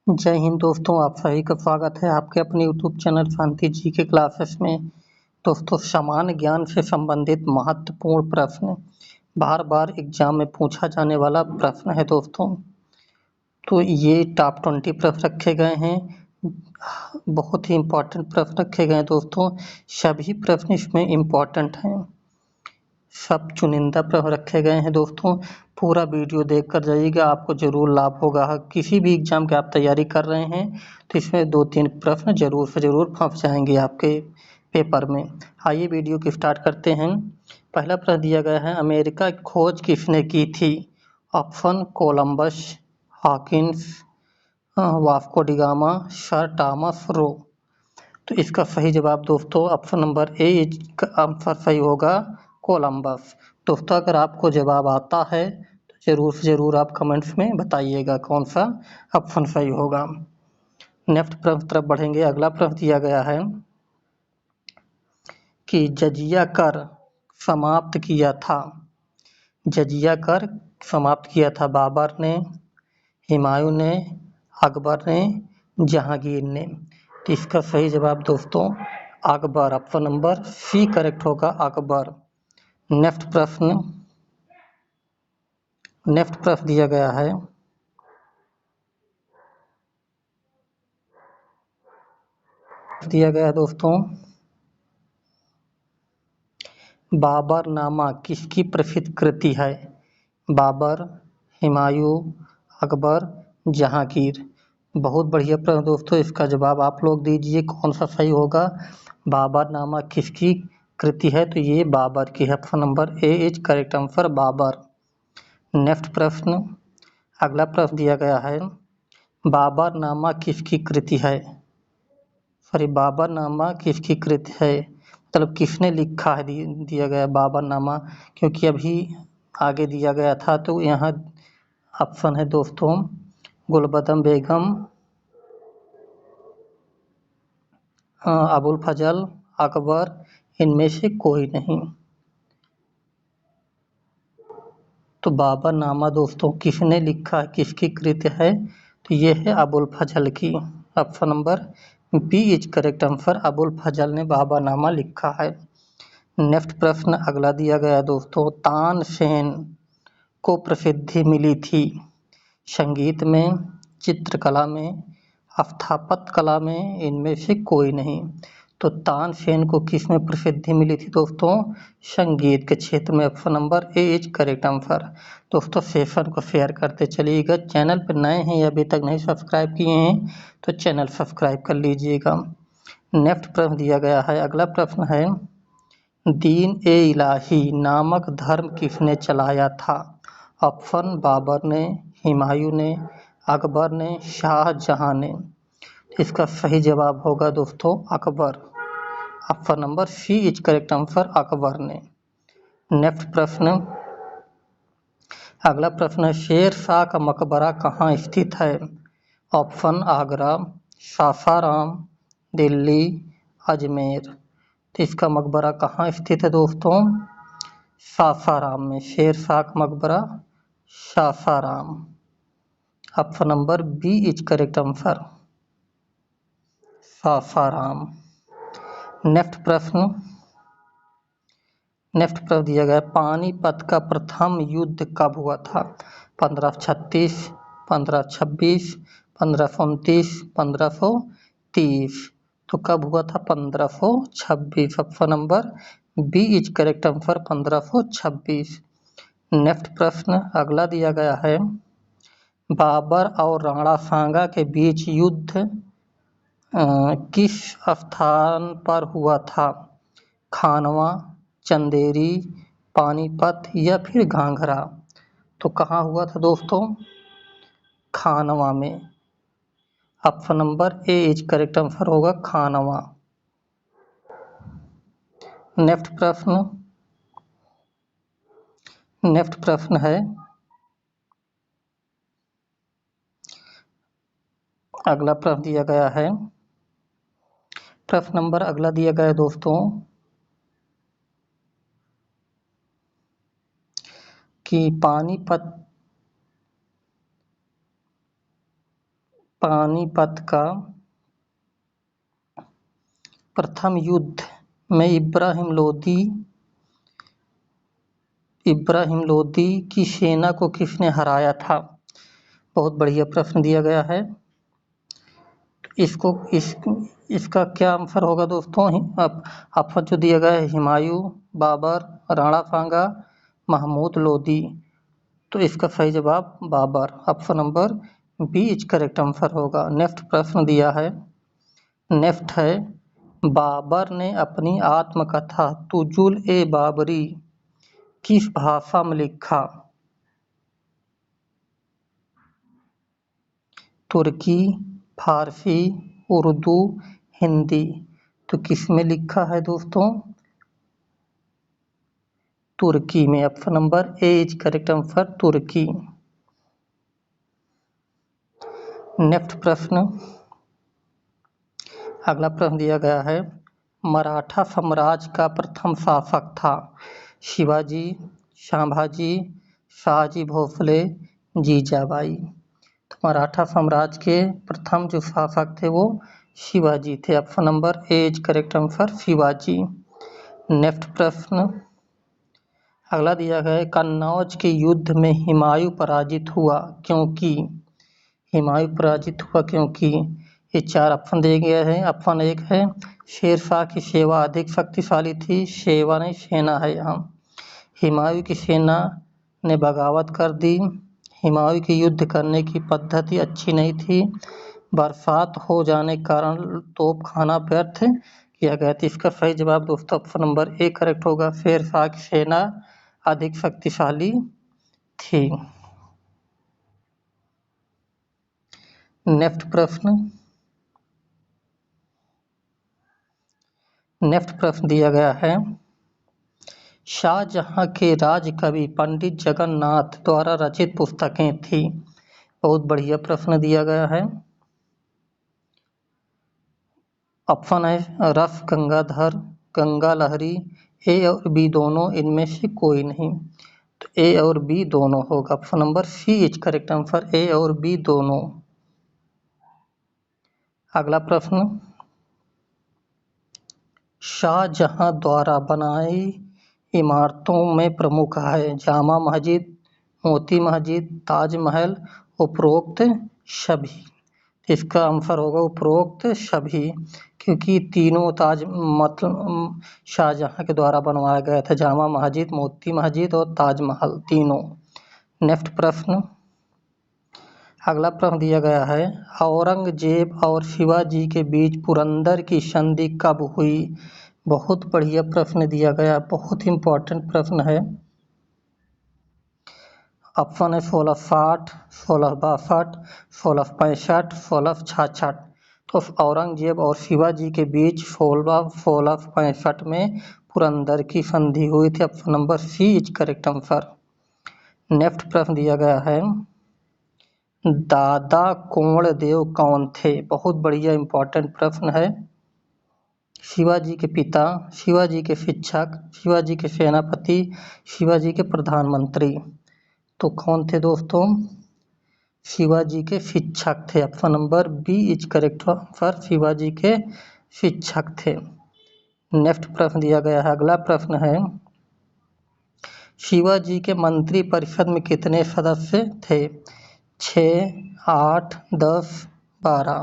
जय हिंद दोस्तों, आप सभी का स्वागत है आपके अपने यूट्यूब चैनल शांति जी के क्लासेस में। दोस्तों, सामान्य ज्ञान से संबंधित महत्वपूर्ण प्रश्न बार बार एग्जाम में पूछा जाने वाला प्रश्न है दोस्तों। तो ये टॉप 20 प्रश्न रखे गए हैं, बहुत ही इम्पोर्टेंट प्रश्न रखे गए हैं दोस्तों। सभी प्रश्न इसमें इम्पोर्टेंट हैं, सब चुनिंदा प्रश्न रखे गए हैं दोस्तों। पूरा वीडियो देख कर जाइएगा, आपको जरूर लाभ होगा। किसी भी एग्जाम की आप तैयारी कर रहे हैं तो इसमें 2-3 प्रश्न जरूर से जरूर फंस जाएंगे आपके पेपर में। आइए वीडियो की स्टार्ट करते हैं। पहला प्रश्न दिया गया है, अमेरिका की खोज किसने की थी? Option Columbus, Hawkins, Vasco da Gama, sir Thomas Roe. तो इसका सही जवाब दोस्तों ऑप्शन नंबर ए का आंसर सही होगा, कोलंबस। दोस्तों, अगर आपको जवाब आता है तो जरूर से जरूर आप कमेंट्स में बताइएगा कौन सा ऑप्शन सही होगा। नेक्स्ट प्रश्न तरफ बढ़ेंगे। अगला प्रश्न दिया गया है कि जजिया कर समाप्त किया था। जजिया कर समाप्त किया था बाबर ने, हुमायूं ने, अकबर ने, जहांगीर ने। तो इसका सही जवाब दोस्तों Akbar, option number C correct होगा, अकबर। नेक्स्ट प्रश्न दिया गया है दोस्तों, बाबरनामा किसकी प्रसिद्ध कृति है? बाबर, हुमायूं, अकबर, जहांगीर। बहुत बढ़िया प्रश्न दोस्तों, इसका जवाब आप लोग दीजिए कौन सा सही होगा। बाबरनामा किसकी कृति है? तो ये बाबर की है, option number A is correct answer, Babur. Next प्रश्न, अगला प्रश्न दिया गया है, बाबरनामा किसकी कृति है? सॉरी, बाबरनामा किसकी कृति है, मतलब किसने लिखा है, दिया गया बाबरनामा, क्योंकि अभी आगे दिया गया था। तो यहाँ ऑप्शन है दोस्तों गुलबदन बेगम, अबुल फजल, अकबर, इनमें से कोई नहीं। तो बाबरनामा दोस्तों किसने लिखा, किसकी कृति है? तो ये है अबुल फजल की, option number B is correct answer, Abul Fazal ने बाबरनामा लिखा है। नेक्स्ट प्रश्न अगला दिया गया दोस्तों, तानसेन को प्रसिद्धि मिली थी संगीत में, चित्रकला में, स्थापत्य कला में, इनमें से कोई नहीं। तो तानसेन को किस में प्रसिद्धि मिली थी दोस्तों? संगीत के क्षेत्र में, option number A is correct answer. दोस्तों, सेशन को शेयर करते चलिएगा। चैनल पर नए हैं या अभी तक नहीं सब्सक्राइब किए हैं तो चैनल सब्सक्राइब कर लीजिएगा। नेक्स्ट प्रश्न दिया गया है, अगला प्रश्न है, दीन ए इलाही नामक धर्म किसने चलाया था? ऑप्शन बाबर ने, हुमायूं ने, अकबर ने, शाहजहां ने। इसका सही जवाब होगा दोस्तों Akbar, option number C is correct answer, Akbar ने। नेक्स्ट प्रश्न, अगला प्रश्न है, शेर शाह का मकबरा कहाँ स्थित है? ऑप्शन आगरा, सासाराम, दिल्ली, अजमेर। तो इसका मकबरा कहाँ स्थित है दोस्तों? सासाराम में। शेर शाह का मकबरा Sasaram, option number B is correct answer, Sasaram. Next प्रश्न दिया गया, पानीपत का प्रथम युद्ध कब हुआ था? 1536, 1526, 1529, 1530। तो कब हुआ था? 1526, option number B is correct answer, 1526। Next प्रश्न अगला दिया गया है, बाबर और राणा सांगा के बीच युद्ध किस स्थान पर हुआ था? खानवा, चंदेरी, पानीपत या फिर घाघरा। तो कहाँ हुआ था दोस्तों? खानवा में, option number A is correct answer होगा, खानवा। नेक्स्ट प्रश्न है, अगला प्रश्न दिया गया है, प्रश्न नंबर अगला दिया गया है दोस्तों कि पानीपत पानीपत का प्रथम युद्ध में इब्राहिम लोदी की सेना को किसने हराया था? बहुत बढ़िया प्रश्न दिया गया है। इसका क्या आंसर होगा दोस्तों? ऑप्शन जो दिया गया है हुमायूं, बाबर, राणा सांगा, महमूद लोदी। तो इसका सही जवाब Babur, option number B is correct answer होगा। नेक्स्ट प्रश्न दिया है, नेक्स्ट है, बाबर ने अपनी आत्मकथा तुजुल ए बाबरी किस भाषा में लिखा? तुर्की, फारसी, उर्दू, हिंदी। तो किस में लिखा है दोस्तों? तुर्की में, option number A is correct answer, तुर्की। नेक्स्ट प्रश्न, अगला प्रश्न दिया गया है, मराठा साम्राज्य का प्रथम शासक था? शिवाजी, संभाजी, शाहजी भोसले, जीजाबाई। तो मराठा साम्राज्य के प्रथम जो शासक थे वो शिवाजी थे, option number A is correct answer, Shivaji. Next प्रश्न, अगला दिया गया है, कन्नौज के युद्ध में हुमायूं पराजित हुआ क्योंकि? हुमायूं पराजित हुआ क्योंकि? ये चार ऑप्शन दिए गए हैं। ऑप्शन एक है, शेरशाह की सेवा अधिक शक्तिशाली थी, सेवा नहीं सेना है यहाँ। हुमायूं की सेना ने बगावत कर दी, हुमायूं की युद्ध करने की पद्धति अच्छी नहीं थी, बरसात हो जाने के कारण तोपखाना व्यर्थ किया गया था। इसका सही जवाब दोस्तों ऑप्शन नंबर ए करेक्ट होगा, शेरशाह की सेना अधिक शक्तिशाली थी। नेक्स्ट प्रश्न दिया गया है, शाहजहां के राजकवि पंडित जगन्नाथ द्वारा रचित पुस्तकें थी? बहुत बढ़िया प्रश्न दिया गया है। ऑप्शन है, रस गंगाधर, गंगा लहरी, ए और बी दोनों, इनमें से कोई नहीं। तो ए और बी दोनों होगा, option number C is correct answer, A और बी दोनों। अगला प्रश्न, शाहजहां द्वारा बनाई इमारतों में प्रमुख है? जामा मस्जिद, मोती मस्जिद, ताजमहल, उपरोक्त सभी। इसका आंसर होगा उपरोक्त सभी, क्योंकि तीनों शाहजहां के द्वारा बनवाया गया था, जामा मस्जिद, मोती मस्जिद और ताजमहल तीनों। नेक्स्ट प्रश्न, अगला प्रश्न दिया गया है, औरंगजेब और शिवाजी के बीच पुरंदर की संधि कब हुई? बहुत बढ़िया प्रश्न दिया गया, बहुत इंपॉर्टेंट प्रश्न है। ऑप्शन है 1660, 1662, 1665, 1666। तो औरंगजेब और शिवाजी के बीच 1665 में पुरंदर की संधि हुई थी, option number C is correct answer. Next प्रश्न दिया गया है, दादा कोंडदेव कौन थे? बहुत बढ़िया इंपॉर्टेंट प्रश्न है। शिवाजी के पिता, शिवाजी के शिक्षक, शिवाजी के सेनापति, शिवाजी के प्रधानमंत्री। तो कौन थे दोस्तों? शिवाजी के शिक्षक थे, option number B is correct answer, Shivaji के शिक्षक थे। नेक्स्ट प्रश्न दिया गया है, अगला प्रश्न है, शिवाजी के मंत्री परिषद में कितने सदस्य थे? 6, 8, 10, 12।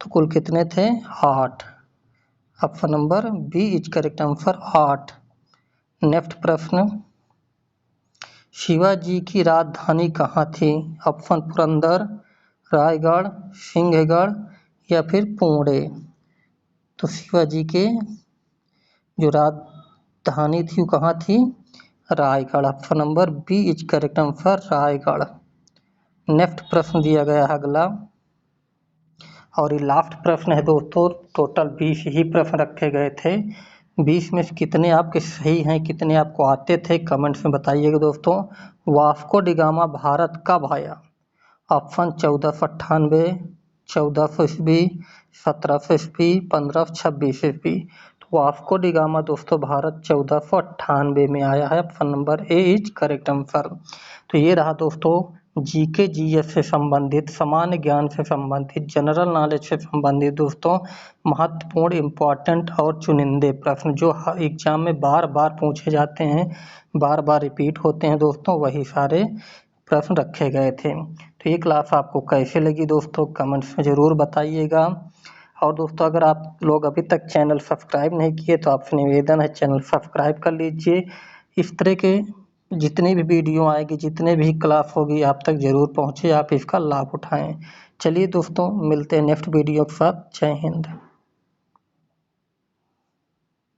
तो कुल कितने थे? 8, option number B is correct answer, 8। Next प्रश्न, शिवाजी की राजधानी कहाँ थी? ऑप्शन पुरंदर, रायगढ़, सिंहगढ़ या फिर पुणे। तो शिवाजी के जो राजधानी थी वो कहाँ थी? Raigad, option number B is correct answer, Raigad. Next प्रश्न दिया गया है अगला, और ये लास्ट प्रश्न है दोस्तों। टोटल 20 ही प्रश्न रखे गए थे, 20 में से कितने आपके सही हैं, कितने आपको आते थे, कमेंट्स में बताइएगा दोस्तों। वास्को डी गामा भारत कब आया? ऑप्शन 1498, 1400 ईस्वी, 1700 ईस्वी, 1526 ईस्वी। तो वास्को डी गामा दोस्तों भारत 1498 में आया है, option number A is correct answer. तो ये रहा दोस्तों जीके जीएस से संबंधित, सामान्य ज्ञान से संबंधित, जनरल नॉलेज से संबंधित दोस्तों महत्वपूर्ण, इम्पॉर्टेंट और चुनिंदे प्रश्न जो एग्जाम में बार बार पूछे जाते हैं, बार बार रिपीट होते हैं दोस्तों, वही सारे प्रश्न रखे गए थे। तो ये क्लास आपको कैसे लगी दोस्तों, कमेंट्स में ज़रूर बताइएगा। और दोस्तों अगर आप लोग अभी तक चैनल सब्सक्राइब नहीं किए तो आपसे निवेदन है चैनल सब्सक्राइब कर लीजिए। इस तरह के जितनी भी वीडियो आएगी, जितने भी क्लास होगी आप तक ज़रूर पहुँचे, आप इसका लाभ उठाएं। चलिए दोस्तों मिलते हैं नेक्स्ट वीडियो के साथ। जय हिंद।